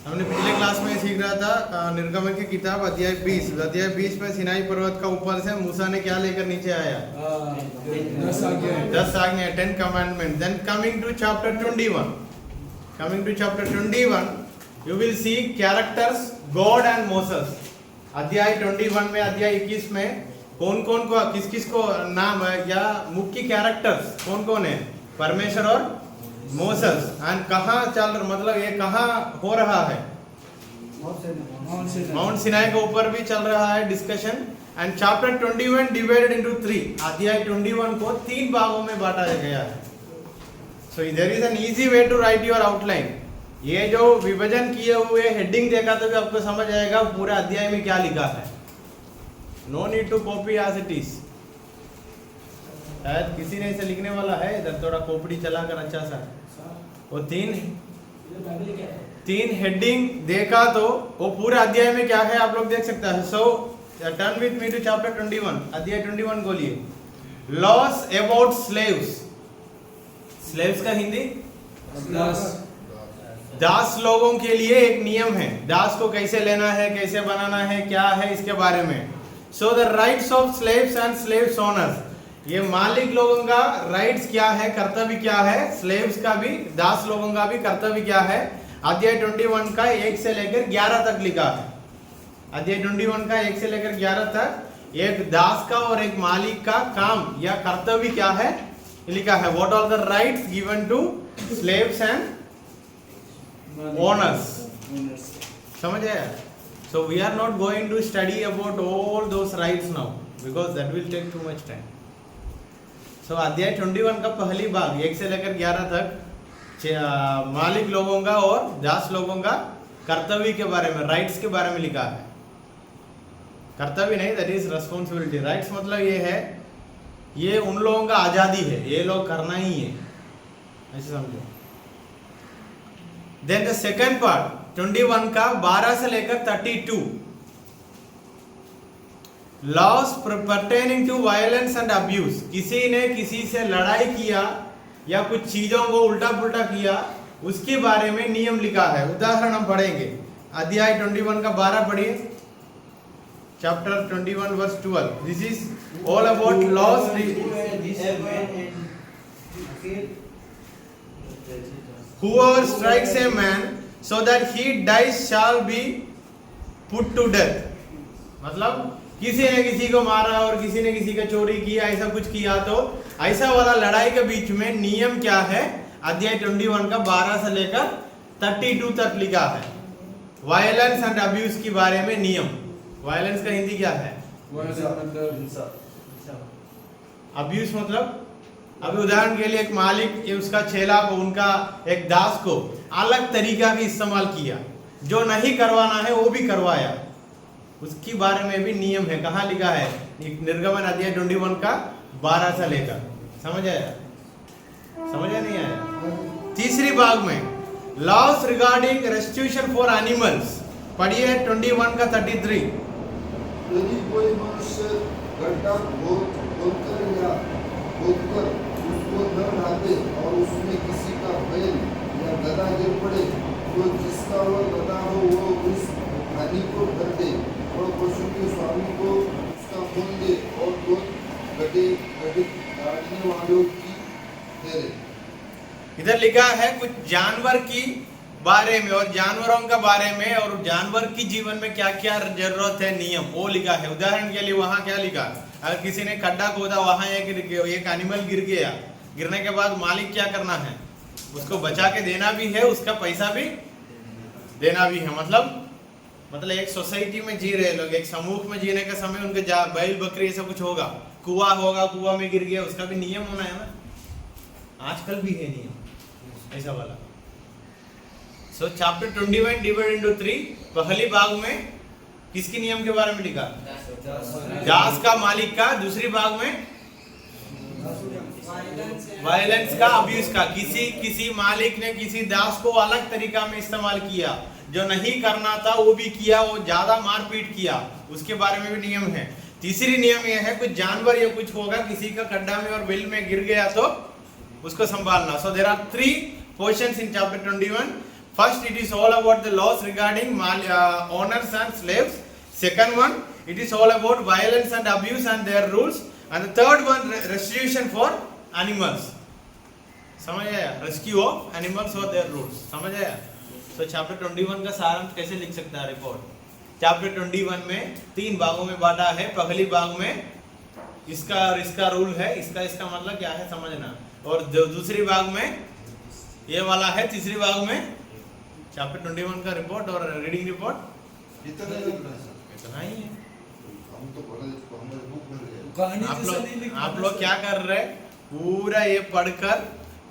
हमने पिछले क्लास में सीख रहा था निर्गमन की किताब अध्याय 20 में सिनाई पर्वत का ऊपर से मूसा ने क्या लेकर नीचे आया? 10 आज्ञा, 10 commandment. Then coming to chapter 21, you will see characters God and Moses. अध्याय 21 में, अध्याय 21 में कौन कौन को किस किस को नाम है या मुख्य कैरेक्टर्स कौन कौन है? परमेश्वर और मोसेस. एंड कहाँ चल मतलब ये कहाँ हो रहा है? माउंट सिनाई के ऊपर भी चल रहा है discussion. And chapter 21 divided into 3. अध्याय 21 को 3 भागों में बांटा गया है. So there is an easy way to write your outline. ये जो विभाजन किए हुए हेडिंग देखा तो भी आपको समझ आएगा पूरा अध्याय में क्या लिखा है. No need to copy as it is. शायद किसी ने इसे लिखने वाला है इधर थोड़ा खोपड़ी चलाकर अच्छा सा. वो तीन हेडिंग देखा तो वो पूरे अध्याय में क्या है आप लोग देख सकते हैं. So turn with me to chapter 21. अध्याय 21 खोलिए. Loss about slaves. स्लेव्स का हिंदी दास लोगों के लिए एक नियम है. दास को कैसे लेना है, कैसे बनाना है, क्या है इसके बारे में. So the rights of slaves and slaves owners. ये मालिक लोगों का राइट्स क्या है, कर्तव्य क्या है. स्लेव्स का भी, दास लोगों का भी कर्तव्य क्या है. अध्याय 21 का 1 से लेकर 11 तक लिखा है. अध्याय 21 का 1 से लेकर 11 तक एक दास का और एक मालिक का काम या कर्तव्य क्या है लिखा है. What are the rights given to slaves and owners. समझ आया? So we are not going to study about all those rights now because that will take too much time. So अध्याय 21 का पहली भाग 1 से लेकर 11 तक मालिक लोगों का और दास लोगों का कर्तव्य के बारे में, राइट्स के बारे में लिखा है. कर्तव्य नहीं, दैट इज रेस्पॉन्सिबिलिटी. राइट्स मतलब ये है, ये उन लोगों का आजादी है, ये लोग करना ही है, ऐसे समझो. देन द सेकंड पार्ट 21 का 12 से लेकर 32. Laws pertaining to violence and abuse. किसी ने किसी से लड़ाई किया या कुछ चीजों को उल्टा पुल्टा किया उसके बारे में नियम लिखा है. उदाहरण हम पढ़ेंगे. अध्याय 21 का 12 पढ़िए. Chapter 21 verse 12. This is all about laws. Whoever strikes a man so that he dies shall be put to death. मतलब किसी ने किसी को मारा और किसी ने किसी का चोरी किया, ऐसा कुछ किया तो ऐसा वाला लड़ाई के बीच में नियम क्या है. अध्याय 21 का 12 से लेकर 32 तक लिखा है. वायलेंस एंड अब्यूज के बारे में नियम. वायलेंस का हिंदी क्या है? अब्यूज मतलब अभी उदाहरण के लिए एक मालिक उसका चेला को, उनका एक दास को अलग तरीका का इस्तेमाल किया, जो नहीं करवाना है वो भी करवाया, उसके बारे में भी नियम है. कहाँ लिखा है? निर्गमन अध्याय 21 का 12 से लेकर. समझ आया? समझ आया नहीं आया? तीसरी भाग में loss regarding restitution for animals. पढ़िए 21 का 33. यदि कोई मनुष्य गड्ढा खोदकर उसको न ढाके और उसमें किसी का बैल या गधा गिर पड़े तो जिसका वह गधा हो वो उस हानि को भर दे और पशु के स्वामी को उसका मोल दे और दो गड्ढे काटने वालों की ठहरे. इधर लिखा है कुछ जानवर की बारे में और जानवरों का बारे में और जानवर की जीवन में क्या क्या जरूरत है, नियम वो लिखा है. उदाहरण के लिए वहाँ क्या लिखा? अगर किसी ने खड्डा खोदा, वहां एक एनिमल गिर गया, गिरने के बाद मालिक क्या करना है? उसको बचा के देना भी है, उसका पैसा भी देना भी है. मतलब एक सोसाइटी में जी रहे लोग, एक समूह में जीने के समय उनके बैल बकरी ऐसा कुछ होगा, कुआं होगा, कुआं में गिर गया, उसका भी नियम होना है ना. आजकल भी है नियम ऐसा वाला. सो चैप्टर 21 डिवाइडेड इनटू 3. पहली भाग में किसके नियम के बारे में लिखा? दास का, मालिक का. दूसरी भाग में वायलेंस का, अब्यूज का. किसी मालिक ने किसी दास को अलग तरीका में इस्तेमाल किया, जो नहीं करना था वो भी किया, वो ज्यादा मारपीट किया, उसके बारे में भी नियम है. तीसरी नियम यह है कुछ जानवर या कुछ होगा, किसी का खड्डा में और बिल में गिर गया तो उसको संभालना. So there are 3 portions in chapter 21. First, it is all about the laws regarding owners and slaves. Second one, it is all about violence and abuse and their rules. And the third one, restitution for animals. समझ आया? Rescue of animals or their rules. समझ आया? So chapter 21 का सारांश कैसे लिख सकता है रिपोर्ट? चैप्टर 21 में 3 भागों में बांटा है. पहली भाग में इसका रूल है, इसका मतलब क्या है समझना, और दूसरी भाग में ये वाला है, तीसरी भाग में चैप्टर 21 का रिपोर्ट और रीडिंग रिपोर्ट इतना ही है. हम तो पढ़े इसको, हमारे बुक भर गए. आप लोग क्या कर रहे हैं? पूरा ये पढ़कर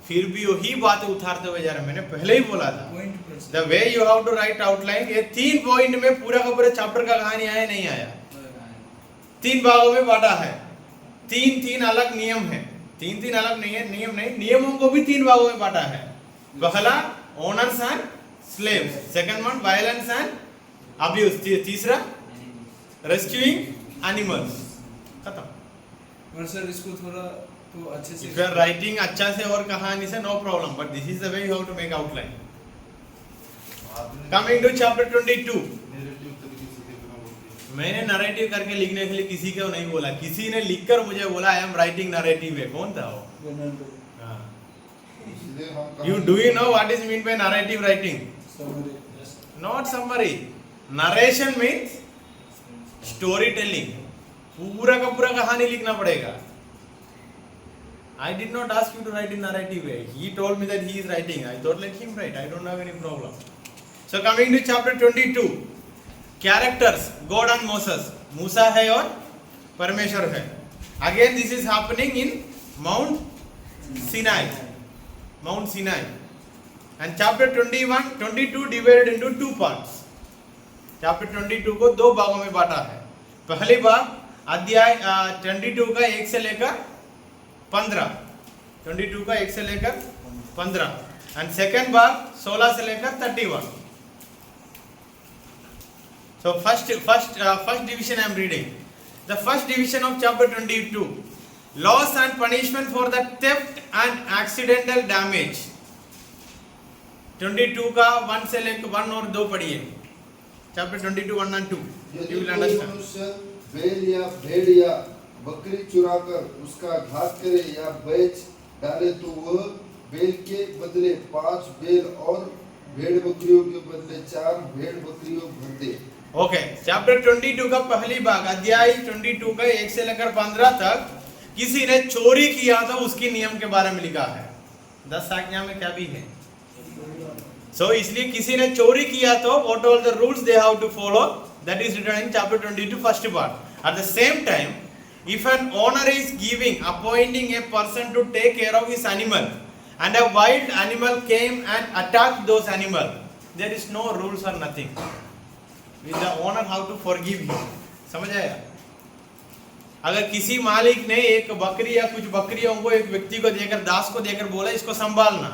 फिर भी वही बातें उतारते हुए जा रहे हैं. मैंने पहले ही बोला था, the way you have to write outline. ये 3 पॉइंट में पूरा का पूरा चैप्टर का कहानी आया नहीं आया. 3 भागों में बांटा है. 3 अलग नियम है. 3 अलग नहीं है, नियम नहीं, नियमों को भी 3 भागों में बांटा है. पहला owners and slaves, second one violence and abuse, तीसरा रेस्क्यूइंग एनिमल्स. खत्म. और सर इसको थोड़ा तो अच्छे से इफ यू आर राइटिंग अच्छा से और कहानी से no problem, but this is the way you have to make outline. Coming to chapter 22. मैंने नरेटिव करके लिखने के लिए किसी को नहीं बोला, किसी ने लिखकर मुझे बोला आई एम राइटिंग नरेटिव है. कौन था वो? You do you know what is meant by narrative writing? Not summary. Narration means storytelling. पूरा का पूरा कहानी लिखना पड़ेगा. I did not ask you to write in narrative way. He told me that he is writing. I thought let him write. I don't have any problem. So coming to chapter 22. Characters, God and Moses. मूसा है और परमेश्वर है. Again this is happening in Mount Sinai. Mount Sinai. And chapter 22 divided into 2 parts. Chapter 22 को 2 भागों में बांटा है. पहली भाग अध्याय 22 का 1 से लेकर 15. 22 का 1 से लेकर 15. And second भाग 16 से लेकर 31. So first division I am reading. The first division of chapter 22. Laws and punishment for the theft and accidental damage. 22 का 1 से लेकर 1 और 2 पढ़िए. Chapter 22 1 and 2. You will understand. मनुष्य बैल या भेड़ या बकरी चुराकर उसका घात करे या बेच डाले तो वह बैल के बदले 5 बैल और भेड़ बकरियों के बदले 4 भेड़ बकरियों भर दे. ओके. चैप्टर 22 का पहली भाग अध्याय 22 का 1 से लेकर 15 तक किसी ने चोरी किया तो उसकी नियम के बारे में लिखा है. 10 आज्ञा में क्या भी है. सो इसलिए किसी ने चोरी किया तो what all the rules they have to follow, that is written in chapter 22 first part. At the same time if an owner is giving appointing a person to take care of his animal and a wild animal came and attacked those animal, there is no rules or nothing. With the owner how to forgive him. समझ आया? अगर किसी मालिक ने एक बकरी या कुछ बकरियों को एक व्यक्ति को देकर, दास को देकर बोला इसको संभालना,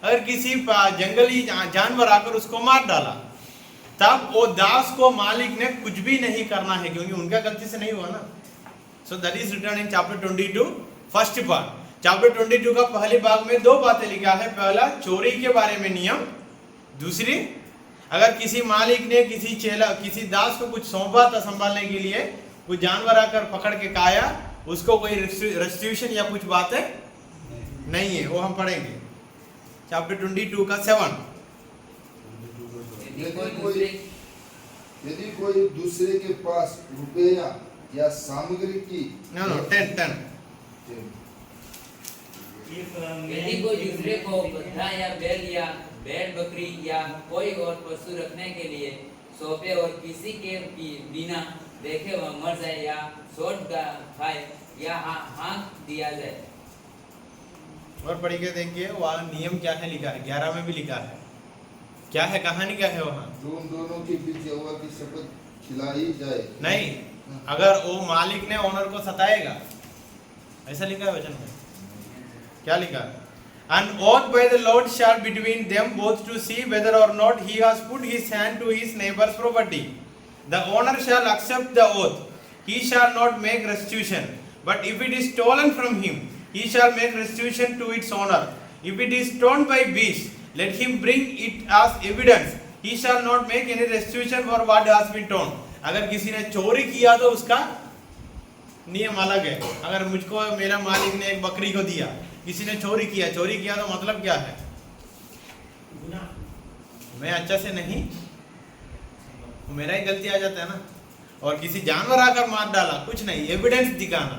अगर किसी जंगली जानवर आकर उसको मार डाला, तब वो दास को मालिक ने कुछ भी नहीं करना है, क्योंकि उनका गलती से नहीं हुआ ना. So that is written in chapter 22 first part. Chapter 22 का पहले भाग में 2 बातें लिखा है. पहला चोरी के बारे में नियम. दूसरी, अगर किसी मालिक ने किसी दास को कुछ सौंपा था संभालने के लिए, कोई जानवर आकर पकड़ के खाया, उसको कोई रेस्टिट्यूशन या कुछ बातें नहीं है. वो हम पढ़ेंगे चैप्टर 22 का 7. यदि कोई दूसरे के पास रुपया या सामग्री की 10. यदि कोई दूसरे को गधा या बैल या भेड़ बकरी या कोई और पशु रखने के लिए सौंपे और किसी के बिना देखे वह मर जाए या सोच खाए या हाँक दिया जाए. और पढ़ के देखिए वहाँ नियम क्या है लिखा है. 11 में भी लिखा है. क्या है कहानी, क्या है वहाँ? दोनों के बीच यहोवा की शपथ खिलाई जाए. नहीं, अगर वो मालिक ने ओनर को सताएगा, ऐसा लिखा है वचन में. क्या लिखा है? An oath by the Lord shall between them both to see whether or not he has put his hand to his neighbor's property. The owner shall accept the oath. He shall not make restitution. But if it is stolen from him, he shall make restitution to its owner. If it is torn by beast, let him bring it as evidence. He shall not make any restitution for what has been torn. अगर किसी ने चोरी किया तो उसका नियम अलग है. अगर मुझको मेरा मालिक ने एक बकरी को दिया, किसी ने चोरी किया तो मतलब क्या है? मैं अच्छा से नहीं, मेरा ही गलती आ जाता है ना. और किसी जानवर आकर मार डाला, कुछ नहीं, एविडेंस दिखाना.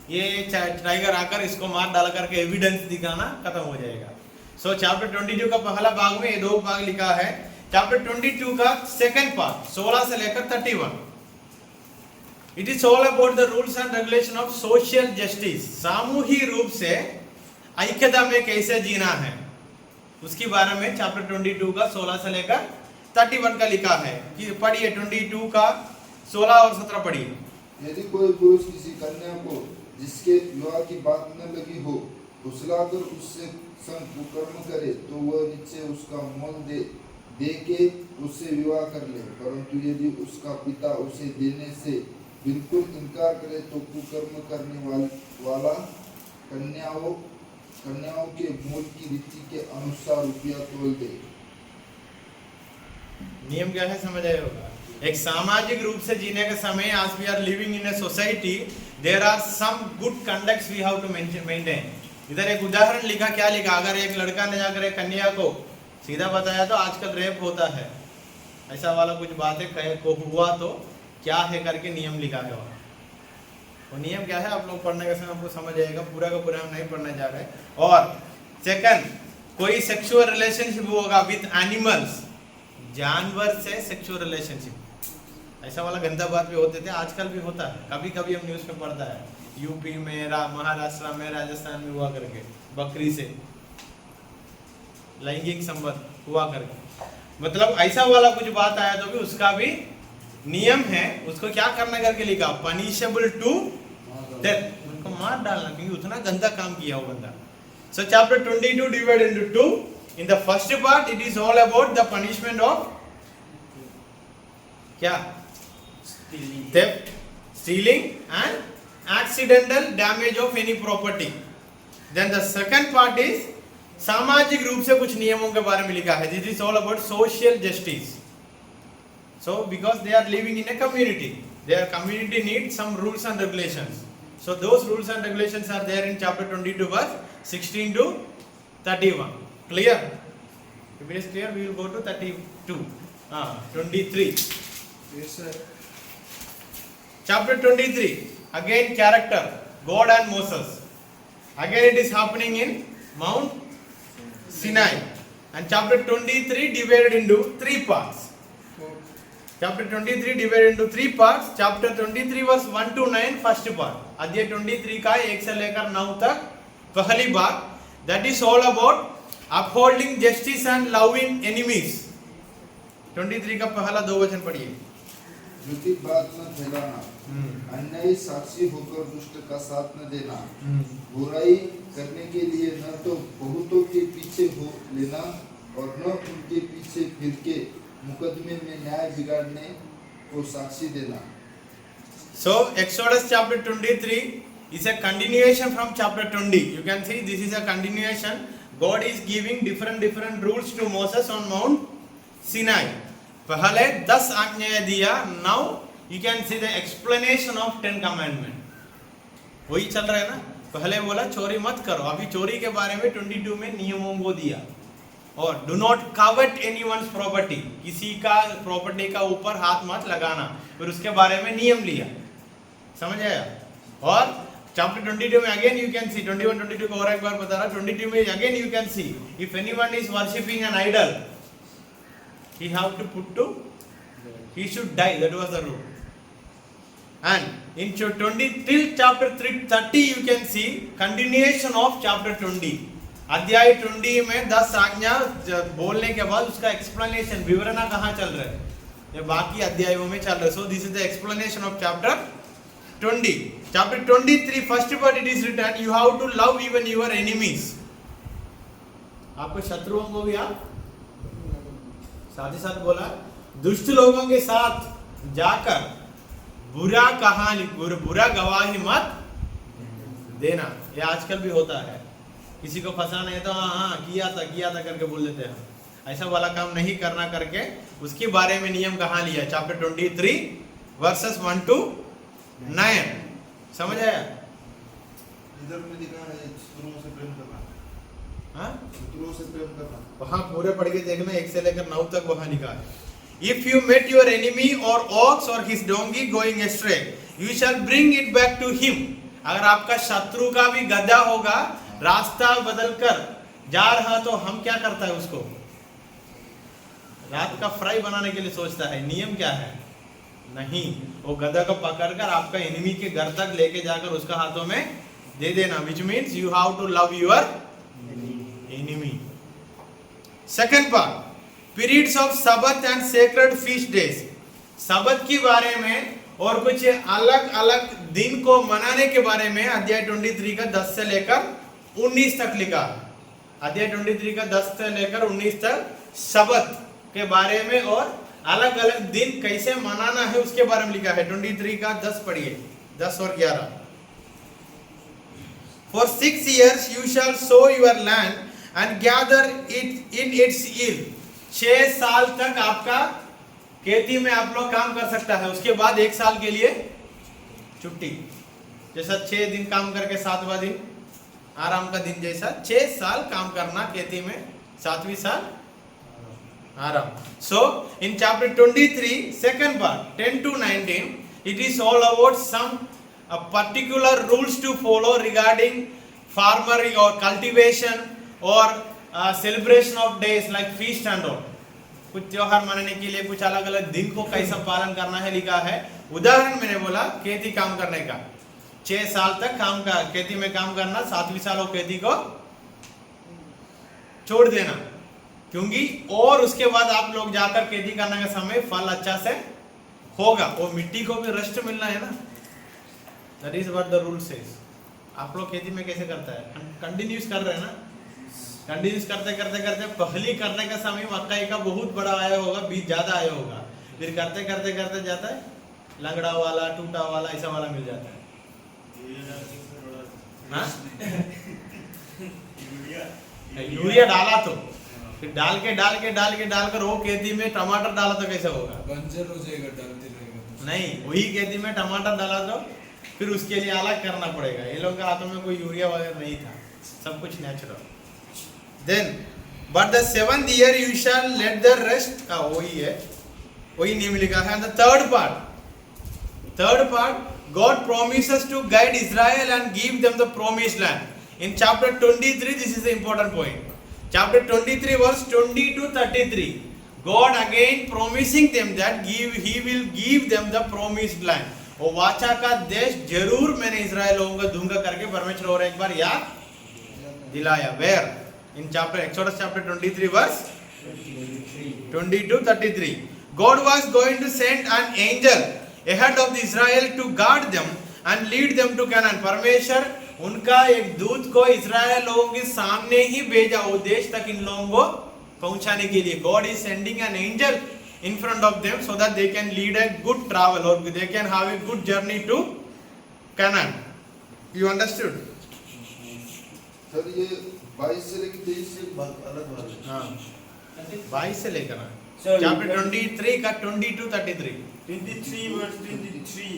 ये टाइगर आकर इसको मार डाला करके एविडेंस दिखाना खत्म हो जाएगा. सो चैप्टर 22 का पहला भाग में ये 2 भाग लिखा है. चैप्टर 22 का सेकंड पार्ट 16 से लेकर 31. It is all about the rules and regulation of social justice. सामूहिक रूप से ऐक्यता में कैसे जीना है उसके बारे में चैप्टर 22 का 16 से लेकर 31 का लिखा है. कि पढ़िए 22 का 16 और 17 पढ़िए. यदि कोई पुरुष किसी कन्या को जिसके विवाह की बात न लगी हो फुसलाकर उससे संग कुकर्म करे तो वह नीचे उसका मोल दे के उससे विवाह कर ले. परंतु यदि उसका पिता उसे देने से बिल्कुल इनकार करे तो कुकर्म करने वाला कन्याओं के मूल की रीति के अनुसार रुपया तोल दे. नियम क्या है समझ आए होगा. एक सामाजिक रूप से जीने के समय as we are living in a society there are some good conducts we have to maintain. इधर एक उदाहरण लिखा. क्या लिखा? अगर एक लड़का ने जाकर एक कन्या को सीधा बताया तो आजकल रेप होता है, ऐसा वाला कुछ बातें को हुआ तो क्या है करके नियम लिखा है. वो नियम क्या है आप लोग पढ़ने के समय आपको समझ आएगा. पूरा का पूरा हम नहीं पढ़ने जा रहे. और सेकंड, कोई सेक्सुअल रिलेशनशिप होगा विद एनिमल्स, जानवर से सेक्सुअल रिलेशनशिप, ऐसा वाला गंदा बात भी होते थे, आजकल भी होता है. कभी कभी हम न्यूज़ में पढ़ता है यूपी में, महाराष्ट्र में, राजस्थान में हुआ करके बकरी से लैंगिक संबंध हुआ करके. मतलब ऐसा वाला कुछ बात आया तो भी उसका भी नियम है. उसको क्या करना करके लिखा? पनिशेबल टू डेथ, उनको मार डालना क्योंकि उतना गंदा काम किया वो बंदा. सो chapter 22 divided into 2. In the first part it is all about the punishment of क्या? Theft, stealing and accidental damage of any property. Then the second part is सामाजिक रूप से कुछ नियमों के बारे में लिखा है. This is all about social justice. So because they are living in a community, their community needs some rules and regulations. So those rules and regulations are there in chapter 22 verse 16 to 31. Clear? If it is clear, we will go to 32. 23. Yes, sir. Chapter 23. Again character. God and Moses. Again it is happening in Mount Sinai. And chapter 23 divided into 3 parts. Chapter 23 divided into 3 parts. Chapter 23 verse 1 to 9 first part. अध्याय 23 का 1 से लेकर 9 तक पहली बात. That is all about upholding justice and loving enemies. 23 का पहला 2 वचन पढ़िए. झूठी बात न फैलाना, अन्यायी साक्षी होकर दुष्ट का साथ न देना, बुराई करने के लिए न तो बहुतों के पीछे हो लेना और न उनके पीछे फिर के मुकदमे में न्याय बिगाड़ने को साक्षी देना. So Exodus chapter 23 is a continuation from chapter 20. You can see this is a continuation. God is giving different rules to Moses on Mount Sinai. पहले 10 आज्ञाएं दिया. Now you can see the explanation of 10 commandments. वही चल रहा है ना. पहले बोला चोरी मत करो, अभी चोरी के बारे में 22 में नियमों को दिया. और do not covet anyone's property, किसी का प्रॉपर्टी का ऊपर हाथ मत लगाना, फिर उसके बारे में नियम लिया. समझ आया? और चैप्टर 22 में अगेन यू कैन सी 21 22 को और एक बार बता रहा. 22 में again you can see if anyone is worshipping an idol he have to put to, he should die. That was the rule. And in 20 till chapter 30 you can see continuation of chapter 20. अध्याय 20 में 10 आज्ञा बोलने के बाद उसका explanation, विवरण कहाँ चल रहा है, ये बाकी अध्यायों में चल रहा है. So this is the explanation of chapter 20. Chapter 23 first part it is written you have to love even your enemies. आपको शत्रुओं को भी आप साथ ही साथ बोला दुष्ट लोगों के साथ जाकर बुरा गवाही मत देना. ये आजकल भी होता है. किसी को फंसाना है तो हाँ हाँ किया था करके बोल देते हैं। ऐसा वाला काम नहीं करना करके उसके बारे में नियम कहाँ लिया? Chapter 23 versus 1 to 9। समझ आया? इधर में लिखा है शत्रुओं से प्रेम करना। हाँ, शत्रुओं से प्रेम करना। वहां पूरे पढ़ के देखना 1 से लेकर 9 तक वहां लिखा है। If you met your enemy or ox or his donkey going astray, you shall bring it back to him। अगर आपका शत्रु का भी गधा होगा रास्ता बदलकर जा रहा तो हम क्या करता है उसको? रात का फ्राई बनाने के लिए सोचता है। नियम क्या है? नहीं, वो गधा को पकड़कर आपका एनिमी के घर तक लेके जाकर उसका हाथों में दे देना, which means you have to love your enemy। Second part, periods of Sabbath and sacred feast days. Sabbath के बारे में और कुछ अलग अलग दिन को मनाने के बारे में अध्याय 23 का 10 से लेकर 19 तक लिखा है। अध्याय 23 का 10 से लेकर 19 तक सबत के बारे में और अलग अलग दिन कैसे मनाना है उसके बारे में लिखा है। 23 का 10 पढ़िए, 10 और 11। For 6 years you shall sow your land and gather it in its yield। 6 साल तक आपका खेती में आप लोग काम कर सकता है, उसके बाद 1 साल के लिए छुट्टी। जैसा 6 दिन काम करके 7वां दिन आराम का दिन, जैसा 6 साल काम करना खेती में, 7वीं साल आराम। So in chapter 23 second part 10 to 19 it is all about some particular rules to follow regarding farming or cultivation or celebration of days like feast and all। कुछ त्योहार मनाने के लिए कुछ अलग अलग दिन को कैसा पालन करना है लिखा है। उदाहरण मैंने बोला खेती काम करने का, 6 साल तक काम का खेती में काम करना, 7वीं साल वो खेती को छोड़ देना, क्योंकि और उसके बाद आप लोग जाकर खेती करने का समय फल अच्छा से होगा। वो मिट्टी को भी रेस्ट मिलना है ना। That is what the rule says. आप लोग खेती में कैसे करता है? कंटिन्यूस कर रहे हैं ना। कंटिन्यूस करते करते करते पहली करने का समय मकई का बहुत बड़ा आया होगा, बीज ज्यादा आया होगा, फिर करते करते करते जाता है लंगड़ा वाला, टूटा वाला, ऐसा वाला मिल जाता है। यूरिया डाला तो फिर डालकर वो खेती में टमाटर डाला तो कैसे होगा? बंजर हो जाएगा, डालते रहेगा। नहीं, वही खेती में टमाटर डाला तो फिर उसके लिए अलग करना पड़ेगा। ये लोगों के हाथों में कोई यूरिया वगैरह नहीं था, सब कुछ natural. Then but the 7th year you shall let the rest, वही है, वही नियम लिखा है। The third part God promises to guide Israel and give them the promised land। In chapter 23 this is the important point। Chapter 23 verse 20 to 33 God again promising them that he will give them the promised land। वो वाचा का देश जरूर मैंने Israel लोगों को दूंगा करके परमेश्वर और एक बार याद दिलाया। Where? In chapter Exodus chapter 23 verse 20 to 33 God was going to send an angel ahead of the Israel to guard them and lead them to Canaan। परमेश्वर उनका एक दूत को इजराइल लोगों के सामने ही भेजा वो देश तक इन लोगों को पहुंचाने के लिए। God is sending an angel in front of them so that they can lead a good travel or they can have a good journey to Canaan। You understood? Sir ये 22 से लेकर 23 से अलग वाले। हाँ, 22 से लेकर चैप्टर 23 का 20 to 33। 23 verse 23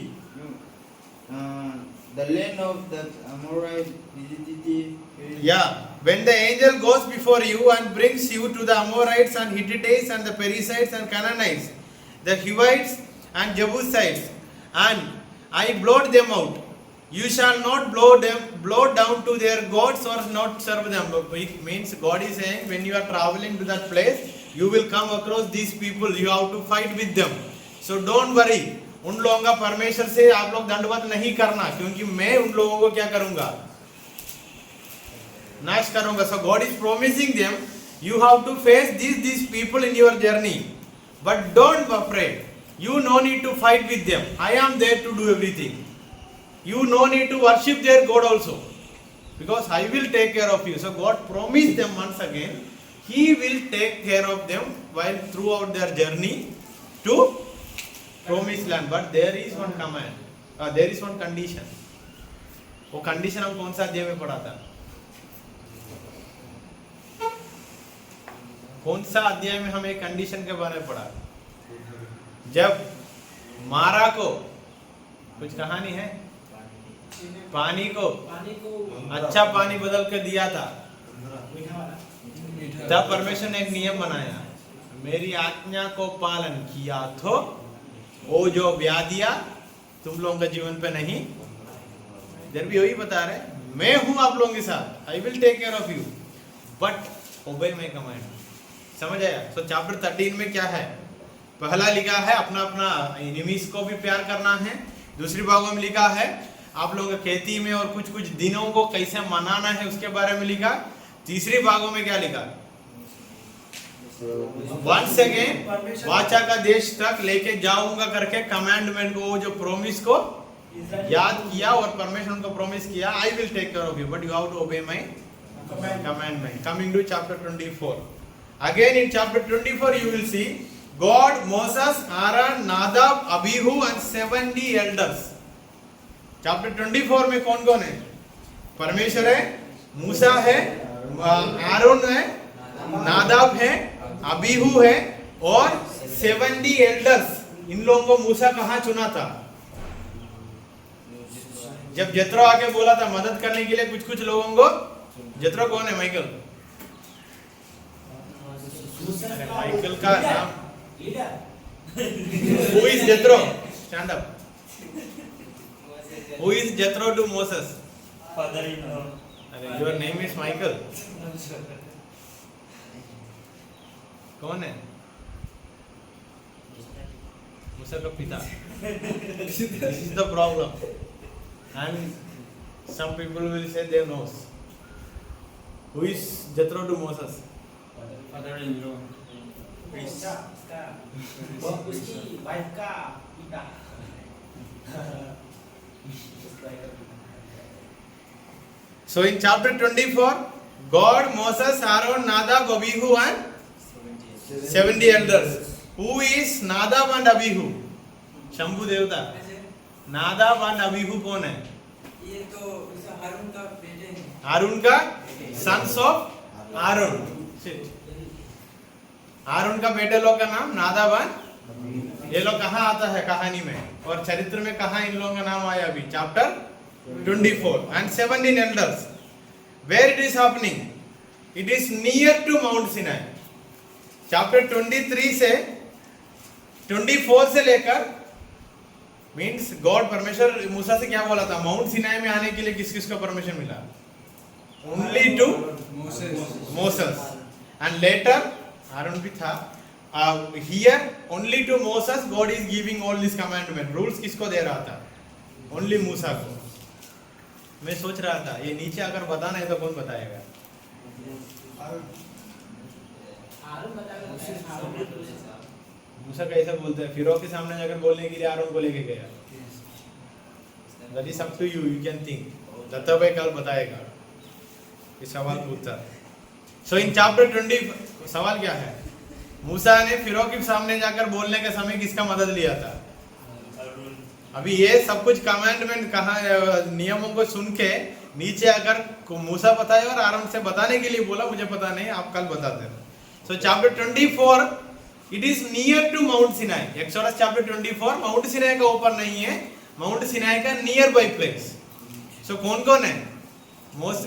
the land of the Amorite visited Yeah, when the angel goes before you and brings you to the Amorites and Hittites and the Perizzites and Canaanites, the Hivites and Jebusites, and I blot them out, you shall not blow down to their gods or not serve them। It means God is saying when you are traveling to that place, you will come across these people, you have to fight with them। So don't worry, उन लोगों का परमेश्वर से आप लोग दंडवत नहीं करना, क्योंकि मैं उन लोगों को क्या करूंगा? नाश करूंगा। So God is promising them, you have to face these people in your journey, but don't be afraid. You no need to fight with them. I am there to do everything. You no need to worship their God also, because I will take care of you। So God promised them once again, He will take care of them while throughout their journey to promised land। But there is one command, there is one condition। वो condition हम कौन सा अध्याय में पढ़ा था? कौन सा अध्याय में हम एक कंडीशन के बारे में पढ़ा? जब मारा को कुछ कहानी है, पानी को अच्छा पानी बदल के दिया था, तब परमेश्वर ने एक नियम बनाया, मेरी आज्ञा को पालन किया तो वो जो व्याधियां तुम लोगों के जीवन पे नहीं। इधर भी वही बता रहे, मैं हूं आप लोगों के साथ, I will take care of you, but obey my command. समझ आया? तो चैप्टर 13 में क्या है? पहला लिखा है अपना अपना एनिमीज को भी प्यार करना है। दूसरी भागों में लिखा है आप लोगों के खेती में और कुछ कुछ दिनों को कैसे मनाना है उसके बारे में लिखा। तीसरी भागों में क्या लिखा? वंस अगेन वाचा का देश तक लेके जाऊंगा करके कमांडमेंट को, जो प्रोमिस को याद किया और परमेश्वर को प्रॉमिस किया, I will take care of you but you have to obey my commandment. Coming to chapter 24. Again in chapter 24 you will see God, Moses, Aaron, Nadab, Abihu and 70 elders. Chapter 24 में कौन कौन है? परमेश्वर है, मूसा है, आरोन है, नादाब है, अबीहू है और 70 elders. इन लोगों को मूसा कहाँ चुना था? जब जत्रो आके बोला था मदद करने के लिए कुछ कुछ लोगों को। जत्रो कौन है? माइकल। माइकल का नाम Who is Jethro? Stand up. Who is Jethro to Moses? Father-in-law. Your name is Michael. कौन है? मूसा का पिता। This is the problem. And some people will say they knows. Who is Jethro to Moses? Father-in-law. उसकी wife का पिता। So in chapter 24, God, Moses, Aaron, Nadab, Abihu and 70 elders. Who is Nadab and Abihu? Shambhu देवता। नादाब और अबीहू कौन है? ये तो हारून का बेटे हैं। हारून का सन्स ऑफ आरोन। आरोन का बेटे लोग का नाम नादाब और ये लोग कहाँ आता है कहानी में और चरित्र में कहाँ इन लोगों का नाम आया? अभी chapter 24 and 17 elders. Where it is happening? It is near to Mount Sinai. Chapter 23 से 24 से लेकर मीन्स गॉड परमेश्वर मूसा से क्या बोला था? माउंट सिनाई में आने के लिए किस किस को परमिशन मिला? Only to Moses and later Aaron भी था। Here only to Moses God is giving all this commandment. Rules किसको दे रहा था? ओनली मूसा को। मैं सोच रहा था ये नीचे अगर बताना है तो कौन बताएगा? मूसा कैसे बोलते हैं? फिरौन के सामने जाकर बोलने के लिए आरोन को लेके गया। That is up to you. You can think. Dutta भाई कल बताएगा इस सवाल का उत्तर। So in chapter 20 सवाल क्या है? मूसा ने फिरौन के सामने जाकर बोलने के समय किसका मदद लिया था? अभी ये सब कुछ कमांडमेंट कहाँ नियमों को सुन के नीचे अगर मूसा बताए और आरोन से बताने के लिए बोला, मुझे पता नहीं, आप कल बताते हैं। So chapter 24 it is near to Mount Sinai. Exodus chapter 24 mount Sinai का ऊपर नहीं है, माउंट सिनाई का नियर बाई प्लेस। सो कौन कौन है?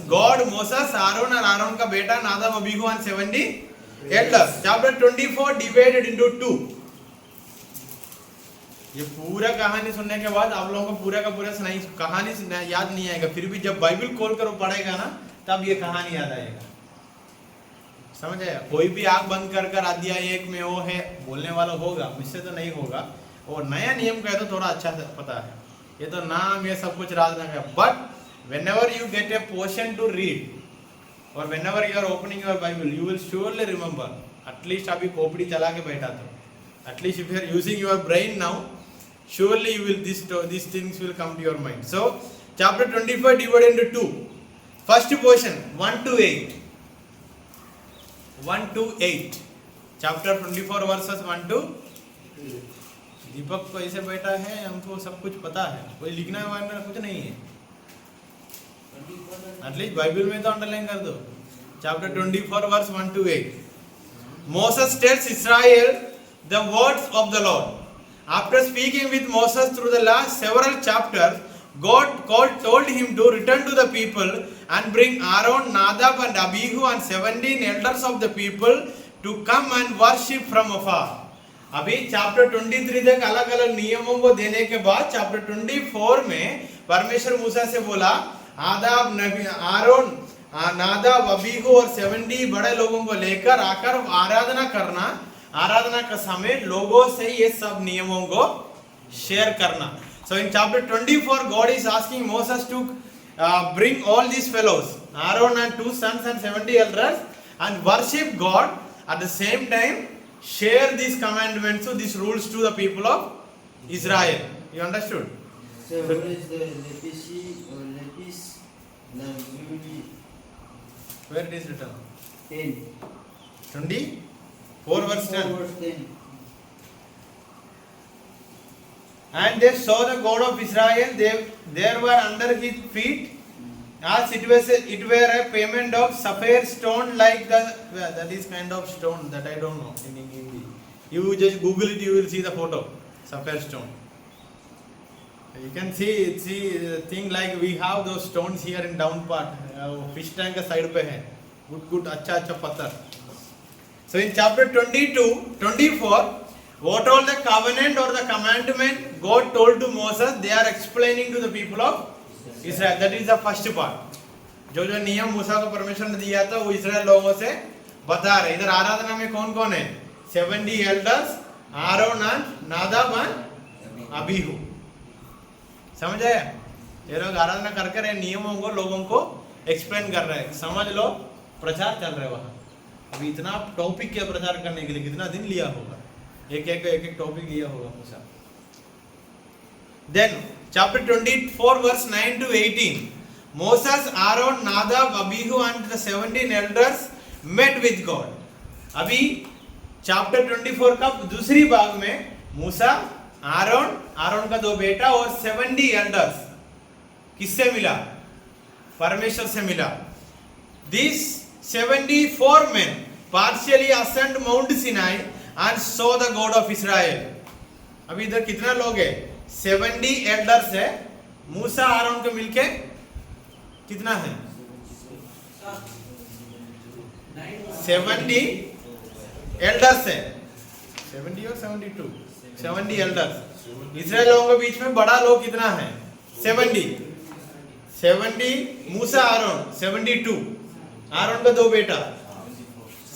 गॉड, मोसेस, आरोन और आरोन का बेटा नादाब, अबीहू and 70 elders. Chapter 24 divided into 2. ये पूरा कहानी सुनने के बाद आप लोगों को पूरा का पूरा कहानी याद नहीं आएगा, फिर भी जब बाइबल खोल कर पढ़ेगा ना तब ये कहानी याद आएगा। समझ आया? कोई भी आंख बंद कर कर अध्याय 1 में वो है बोलने वाला होगा, मुझसे तो नहीं होगा। और नया नियम का है तो थोड़ा अच्छा से पता है, ये तो नाम ये सब कुछ राज ना है। But whenever you get a portion to read or whenever you are opening your Bible, you will surely remember. At least अभी खोपड़ी चला के बैठा था, at least if you are using your brain now, surely you will these things will come to your mind. So chapter 25 divided into 2. First portion 1 to 8. 1 to 8. Chapter 24 verses 1 to दीपक को ऐसे बैठा है, हमको सब कुछ पता है, कोई लिखना वाना कुछ नहीं है। एटलीस्ट बाइबल में तो अंडरलाइन कर दो। Chapter 24 verse 1 to 8। Moses tells Israel the words of the Lord. After speaking with Moses through the last several chapters, God told him to return to the people and bring Aaron, Nadab and Abihu and 17 elders of the people to come and worship from afar. अभी chapter 23 तक अलग अलग नियमों को देने के बाद chapter 24 में परमेश्वर मूसा से बोला आदाब नबी आरोन नादाब अबीहू और 70 बड़े लोगों को लेकर आकर आराधना करना, आराधना का समय लोगों से ये सब नियमों को शेयर करना. So in chapter 24 God is asking Moses to bring all these fellows, Aaron and 2 sons and 70 elders, and worship God. At the same time share these commandments, so these rules to the people of Israel. You understood? So what is the leprosy or lepis lazuli Where it is written? 10? 24 verse 10. Verse 10. And they saw the God of Israel, there were under his feet, as it were a payment of sapphire stone, like that is kind of stone that I don't know in Hindi. You just Google it, you will see the photo, sapphire stone. You can see the thing like we have those stones here in down part, fish tank का side पे है, good अच्छा पत्थर. So in chapter 24, what all the covenant or the commandment God told to Moses, they are explaining to the people of Israel. That is the first part. जो नियम मूसा को परमेश्वर ने दिया था वो इस्राएल लोगों से बता रहे. इधर आराधना में कौन कौन है? 70 elders, Aron and Nadab and अबीहू. समझ आया? ये लोग आराधना कर कर नियमों को लोगों को एक्सप्लेन कर रहे हैं. समझ लो, प्रचार चल रहा है वहाँ. अभी इतना टॉपिक क्या प्रचार करने के लिए कितना दिन लिया होगा? एक टॉपिक लिया होगा मूसा. Then chapter 24 verse 9 to 18, Moses, Aaron, Nadab, Abihu and the 17 elders met with God. अभी chapter 24 का दूसरी भाग में मूसा, आरोन का 2 बेटा और 70 elders किससे मिला? परमेश्वर से मिला. These 74 men partially ascend Mount Sinai and saw the God of Israel. अभी इधर कितना लोग है? 70 elders है. मूसा आरोन को मिलके कितना है? 70 elders है. 70 और 72? 70 elders. इस्राएल लोगों के बीच में बड़ा लोग कितना है? 70 मूसा आरोन 72. आरोन का 2 बेटा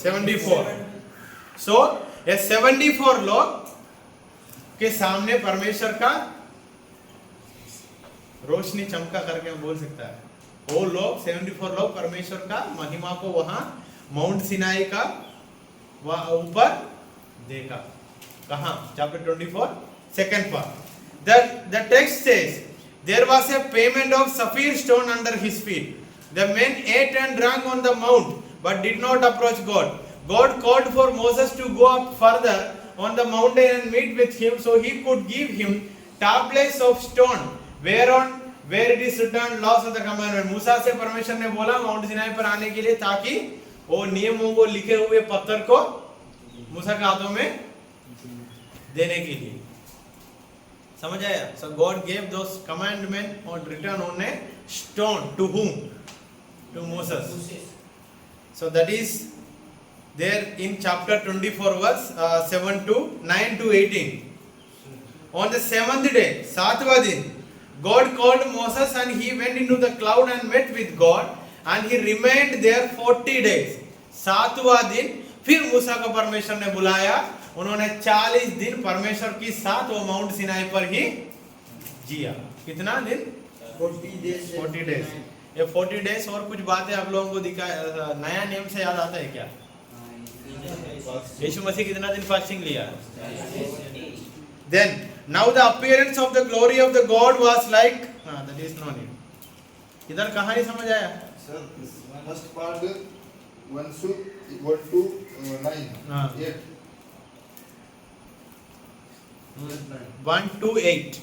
74. So ये 74 लोग के सामने परमेश्वर का रोशनी चमका करके हम बोल सकता है. वो लोग 74 लोग परमेश्वर का महिमा को वहां माउंट सिनाई का ऊपर देखा. कहां? Chapter 24 second part. The text says there was a payment of sapphire stone under his feet. The men ate and drank on the mount but did not approach God. God called for Moses to go up further on the mountain and meet with him so he could give him tablets of stone where it is written laws of the commandment. मूसा से परमेश्वर ने बोला Mount Sinai पर आने के लिए ताकि वो नियमों को लिखे हुए पत्थर को मूसा के हाथों में देने के लिए. समझ आया? So God gave those commandments or written on a stone to whom? To Moses. So that is there in chapter 24 verse 7 to 9 to 18. On the 7th day, सातवां दिन, God called Moses and he went into the cloud and met with God and he remained there 40 days. सातवां दिन फिर मूसा को परमेश्वर ने बुलाया. उन्होंने 40 दिन परमेश्वर के साथ वो माउंट सिनाई पर ही जिया. कितना दिन? 40 days. ये 40 days और कुछ बातें आप लोगों को दिखा. नया नियम से याद आता है क्या? यीशु मसीह कितना दिन फास्टिंग लिया? Then now the appearance of the glory of the God was like that is no need. इधर कहानी समझ आया? Sir, first part 1 to 9. 8. 1 to 8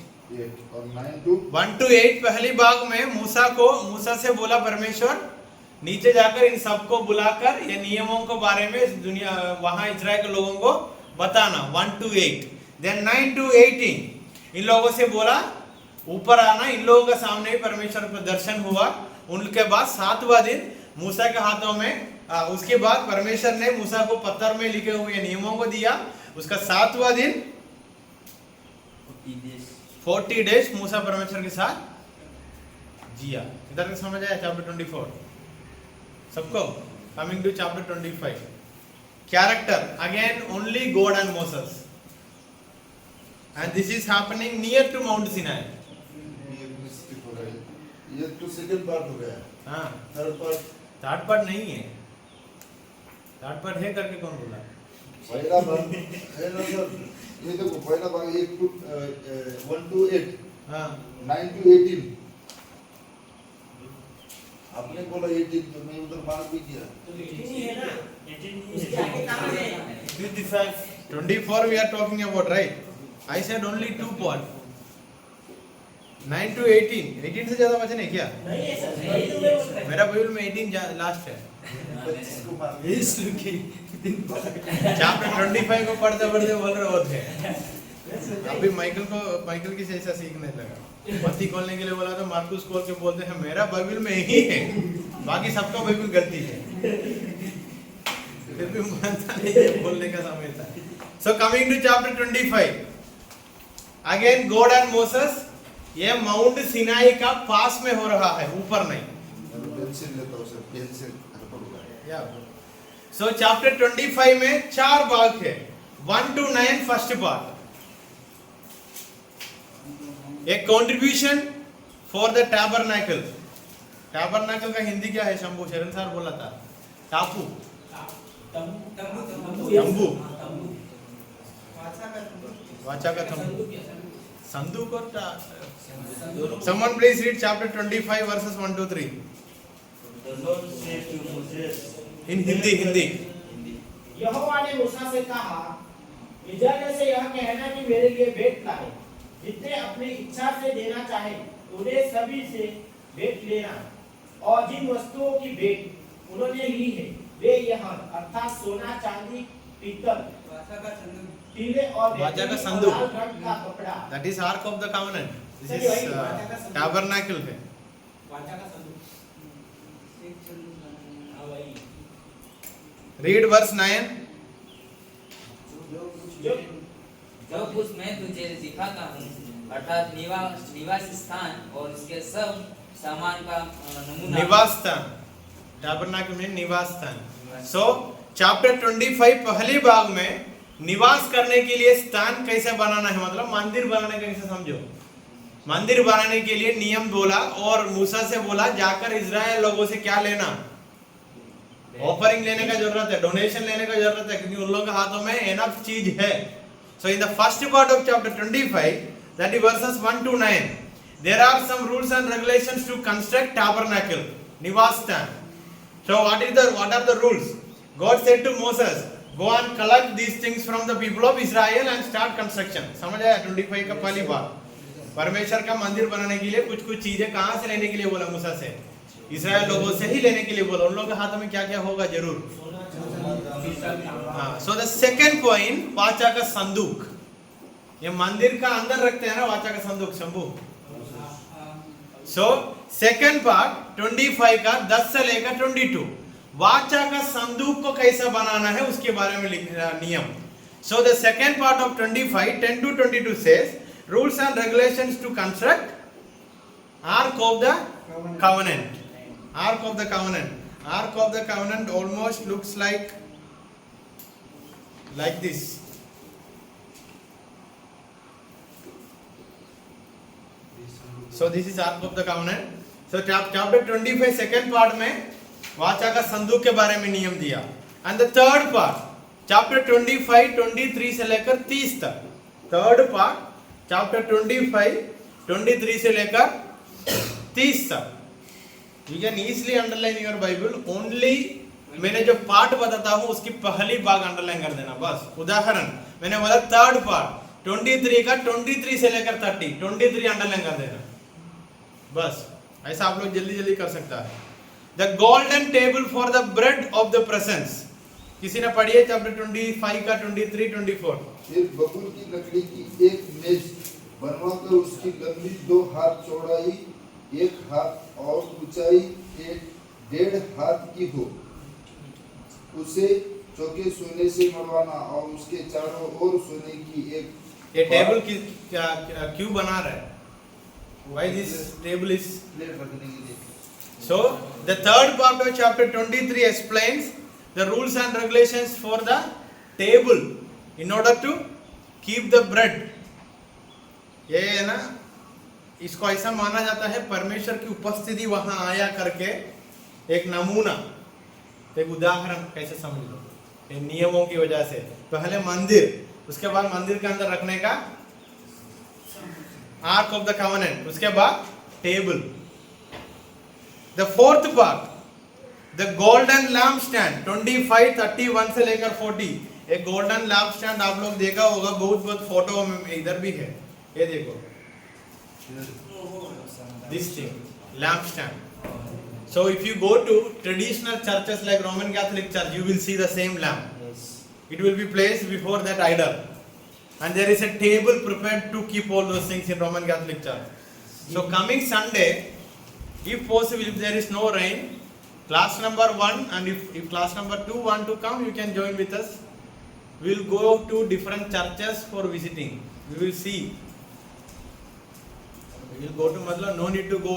और 9 to 1 to 8 पहली भाग में मूसा से बोला परमेश्वर नीचे जाकर इन सबको बुलाकर ये नियमों के बारे में दुनिया वहां इजराइल के लोगों को बताना 1 to 8। देन 9 to 18 इन लोगों से बोला ऊपर आना। इन लोगों के सामने ही परमेश्वर का दर्शन हुआ। उनके बाद 7वां दिन मूसा के हाथों में उसके बाद परमेश्वर ने मूसा को पत्थर में लिखे हुए नियमों को दिया। उसका 7वां दिन 40 डेज मूसा परमेश्वर के साथ जिया। इधर तक समझ आया चैप्टर 24 सबको? Coming to chapter 25 character again only God and Moses and this is happening near to Mount Sinai. ये तो सेकंड पार्ट हो गया। हाँ थर्ड पार्ट नहीं है। थर्ड पार्ट है करके कौन बोला? पहला भाग है ना सर। ये देखो पहला भाग 1 to 8 हाँ 9 to 18 आपने बोला 18 तो मैं उधर मार्क भी किया। तो लिखी है ना 18 उसके आगे कहाँ है 24 we are talking about, right? I said only 2 part 9 to 18 से ज्यादा वचन है क्या? नहीं है सर वही तो मैं बोल रहा मेरा बाइबल में 18 लास्ट है। 25 को मार्क चैप्टर 25 को पढ़ते पढ़ते बोल रहे होते हैं। अभी माइकल की जैसा सीखने लगा। मत्ती खोलने के लिए बोला तो मार्कुस खोल के बोलते हैं मेरा बाइबल में ही है, बाकी सबका बाइबल गलती है। फिर भी मानता नहीं है, बोलने का समय था। So coming to chapter 25 again God and Moses. ये माउंट सिनाई का पास में हो रहा है, ऊपर नहीं। पेंसिल लेता हूं सर पेंसिल या सो चैप्टर 25 में 4 भाग है 1 to 9 फर्स्ट पार्ट। एक कंट्रीब्यूशन फॉर द टैबरनैकल। टैबरनैकल का हिंदी क्या है? शंभू शरण सर बोला था टापू तंबू वाचा का तंबू संदूक और someone please read chapter 25 verses 1 to 3 The Lord said to Moses, in Hindi यहोवा ने मूसा से कहा इस्राएल से यह कहना कि मेरे लिए भेंट लाए, जितने अपनी इच्छा से देना चाहे उन्हें सभी से भेंट लेना। और जिन वस्तुओं की भेंट उन्होंने ली है वे यह अर्थात सोना चांदी पीतल टीले और वाचा का संदूक। लाल रंग का कपड़ा। that is ark of the covenant this is tabernacle है। read verse 9 जो कुछ मैं तुझे दिखाता हूँ अर्थात निवास स्थान और उसके सब सामान का नमूना। निवास स्थान tabernacle में निवास स्थान। so chapter 25 पहले भाग में निवास करने के लिए स्थान कैसे बनाना है, मतलब मंदिर बनाने का कैसे समझो। मंदिर बनाने के लिए नियम बोला और मूसा से बोला जाकर इजराइल लोगों से क्या लेना, ऑफरिंग लेने का जरूरत है, डोनेशन लेने का जरूरत है, क्योंकि उन लोगों के हाथों में एनफ चीज है। सो in the first part of chapter 25 that is versus 1 to 9 there are some rules and regulations to construct टैबरनैकल निवास स्थान। So what are the rules? God said to Moses go and collect these things from the people of Israel and start construction। समझ आया? 25 का पहली बात परमेश्वर का मंदिर बनाने के लिए कुछ चीजें कहां से लेने के लिए बोला मूसा से? इस्राएल लोगों से ही लेने के लिए बोला। उन लोगों के हाथों में क्या क्या होगा जरूर। सो द सेकंड पॉइंट वाचा का संदूक। ये मंदिर का अंदर रखते हैं ना वाचा का संदूक शंभू। सो सेकंड पार्ट 25 का 10 से लेकर 22 वाचा का संदूक को कैसा बनाना है उसके बारे में लिखा नियम। So the second part of 25 10 to 22 says rules and regulations to construct ark of the covenant। ark of the covenant almost looks like this। so this is ark of the covenant। so chapter 25 second part में वाचा का संदूक के बारे में नियम दिया। And the third part chapter 25 23 से लेकर 30 तक। थर्ड पार्ट चैप्टर 25 23 से लेकर 30 तक। You can easily underline your Bible only. मैंने जो पार्ट बताता हूं उसकी पहली भाग अंडरलाइन कर देना बस। उदाहरण मैंने बोला थर्ड पार्ट 23 का 23 से लेकर 30 23 अंडरलाइन कर देना बस। ऐसा आप लोग जल्दी कर सकता है। The golden table for the bread of the presence. किसी ने पढ़ी है चैप्टर 25 का 23, 24? फिर बबूल की लकड़ी की एक मेज बनवाकर उसकी लंबी 2 हाथ चौड़ाई 1 हाथ और ऊंचाई 1.5 हाथ की हो, उसे चौके सोने से मरवाना और उसके चारों ओर सोने की एक ये टेबल की क्यों बना रहा है? Why this table is? Plate रखने के लिए। So the third part of chapter 23 explains the rules and regulations for the table in order to keep the bread. ये है ना, इसको ऐसा माना जाता है परमेश्वर की उपस्थिति वहां आया करके एक नमूना, एक उदाहरण कैसे समझ लो, ये नियमों की वजह से। पहले मंदिर, उसके बाद मंदिर के अंदर रखने का आर्क ऑफ द कवेनेंट, उसके बाद table. The fourth part the golden lamp stand 25, 31 से लेकर 40। एक गोल्डन लैम्प स्टैंड आप लोग देखा होगा, बहुत फोटो में इधर भी है, ये देखो this thing, lamp stand. So if you go to traditional churches like Roman Catholic Church, you will see the same lamp. It will be placed before that idol, and there is a table prepared to keep all those things in Roman Catholic Church. So coming Sunday, if possible, if there is no rain, class number 1 and if class number 2 want to come, you can join with us. We will go to different churches for visiting. We will see. We will go to मतलब no need to go,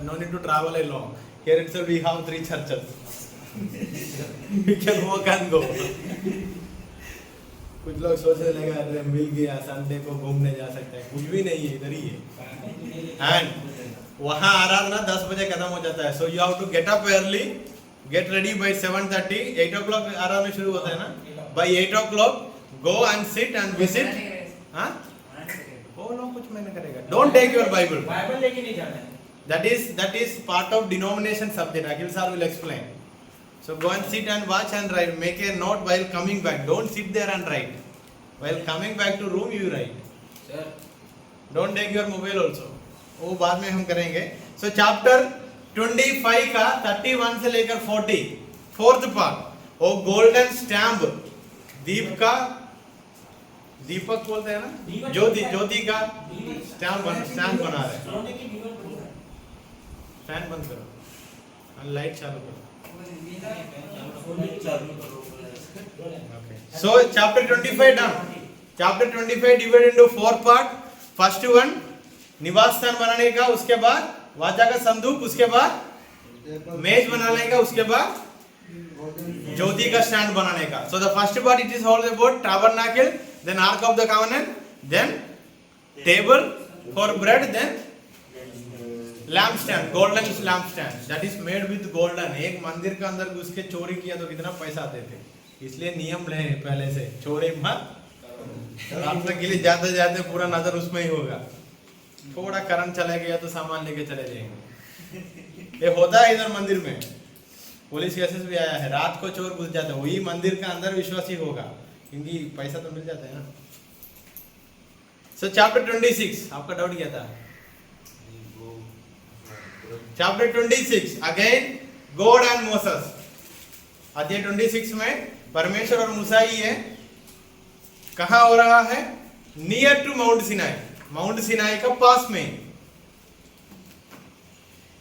no need to travel along. Here itself we have 3 churches. We can walk and go. कुछ लोग सोचने लगे अरे मिल गया Sunday को घूमने जा सकते हैं, कुछ भी नहीं है, इधर ही है। एंड वहाँ आराधना 10 बजे खत्म हो जाता है। So you have to get up early, get ready by 7:30, 8 o'clock आराधना शुरू होता है ना। By 8 o'clock go and sit and visit. हाँ, वो लोग कुछ मैंने करेगा। Don't take your Bible. Bible लेके नहीं जाना है। That is part of denomination subject. Akhil sir will explain. So go and sit and watch and write. Make a note while coming back. Don't sit there and write. While coming back to room you write. Sir. Don't take your mobile also. वो बाद में हम करेंगे। So chapter 25 का 31 से लेकर 40, fourth part, वो golden stamp, दीपक बोलते हैं ना, ज्योति का स्टैंड बना रहे। सोने की दीवार बनी है। फैन बंद करो और लाइट चालू करो। So chapter 25 done. Chapter 25 divided into 4 part. First one निवास स्थान बनाने का, उसके बाद वाचा का संदूक, उसके बाद मेज बनाने का, उसके बाद ज्योति का स्टैंड बनाने का। So the first part it is all about tabernacle, then ark of the covenant, then table for bread, then lampstand, golden lampstand that is made with golden. एक मंदिर के अंदर घुस के चोरी किया तो कितना पैसा देते, इसलिए नियम ले पहले से, चोरी मत। रात के लिए जाते जाते पूरा नजर उसमें ही होगा, थोड़ा करंट चला गया तो सामान लेके चले जाएंगे। ये होता है इधर मंदिर में, पुलिस केसेस भी आया है, रात को चोर घुस जाता है, वही मंदिर का अंदर विश्वासी होगा, क्योंकि पैसा तो मिल जाता है ना। सो चैप्टर 26, आपका डाउट क्या था? Chapter 26 again God and Moses. अध्याय 26 में परमेश्वर और मूसा ही है। कहाँ हो रहा है? Near to Mount Sinai, Mount Sinai का पास में।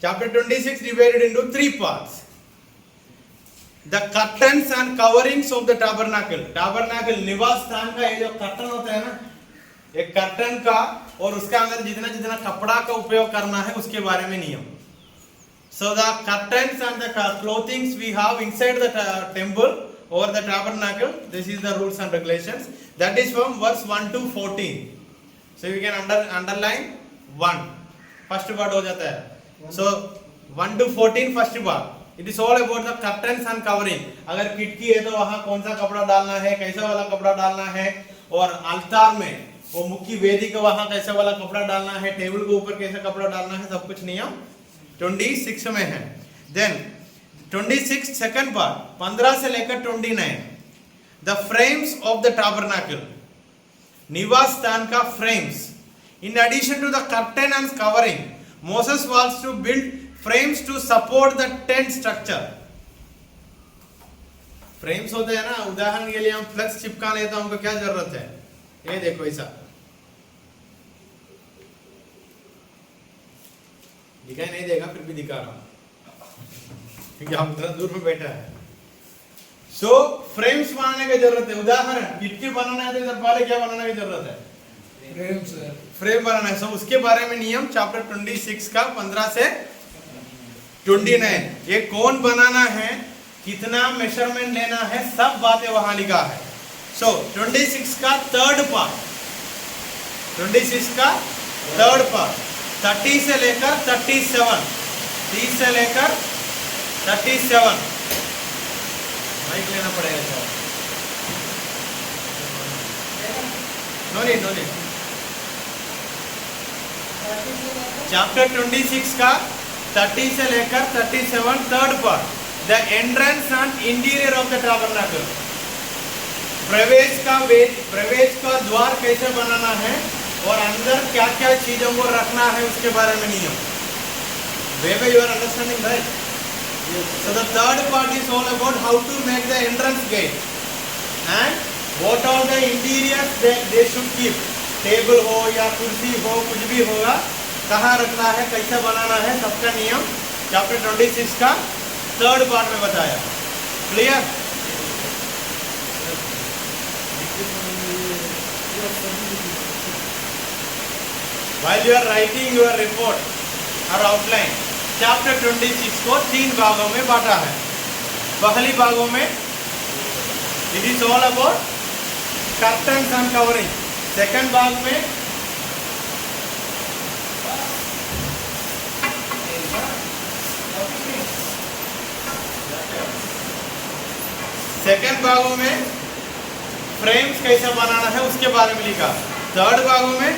Chapter 26 divided into 3 parts. The curtains and coverings of the tabernacle. Tabernacle निवास स्थान का ये जो कर्टन होता है ना, एक कर्टन का और उसका अंदर जितना जितना कपड़ा का उपयोग करना है उसके बारे में नियम। So the curtains and the clothings we have inside the temple or the tabernacle, this is the rules and regulations. That is from verse 1 to 14. So you can underline 1. First part हो जाता है। So 1 to 14 first part. It is all about the curtains and covering. अगर खिड़की है तो वहाँ कौन सा कपड़ा डालना है, कैसा वाला कपड़ा डालना है, और अल्तार में वो मुख्य वेदी का वहाँ कैसा वाला कपड़ा डालना है, टेबल के ऊपर कैसा कपड़ा डालना है, सब कुछ नियम 26 में है। देन 26 सेकंड पार्ट 15 से लेकर 29, the frames of the tabernacle, निवास स्थान का frames. In addition to the curtain and covering, Moses wants to build frames to support the tent structure. Frames होते हैं ना, उदाहरण के लिए हम फ्लेक्स चिपकाने तो हमको क्या जरूरत है, ये देखो ऐसा दिखाई नहीं देगा, फिर भी दिखा रहा हूं क्योंकि हम इतना दूर में बैठा है। सो फ्रेम्स बनाने की जरूरत है। उदाहरण खिड़की बनाना है तो इधर पहले क्या बनाने की जरूरत है, फ्रेम सर। फ्रेम बनाना है। सो उसके बारे में नियम चैप्टर 26 का 15 से 29, ये कौन बनाना है, कितना मेजरमेंट लेना है, सब बातें वहां लिखा है। सो 26 का थर्ड पार्ट, 26 का थर्ड पार्ट 30 से लेकर 37, 30 से लेकर 37 माइक लेना पड़ेगा सर। No need. चैप्टर 26 का 30 से लेकर 37 third part, the entrance and interior of the tabernacle, प्रवेश का द्वार कैसे बनाना है और अंदर क्या क्या चीजों को रखना है उसके बारे में नियम। Way you are understanding right? So the third part is all about how to make the entrance gate and what all the interiors they should keep, table हो या कुर्सी हो, कुछ भी होगा, कहाँ रखना है, कैसे बनाना है, सबका नियम चैप्टर 26 का थर्ड पार्ट में बताया। Clear? While you are writing your report or outline, chapter 26 को 3 भागों में बांटा है। पहली भागों में it is all about curtains and covering, second भाग में फ्रेम्स कैसे बनाना है उसके बारे में लिखा। थर्ड भागों में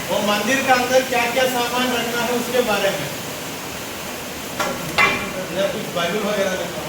वो मंदिर का अंदर क्या क्या सामान रखना है उसके बारे में, कुछ बाइबल वगैरह रखना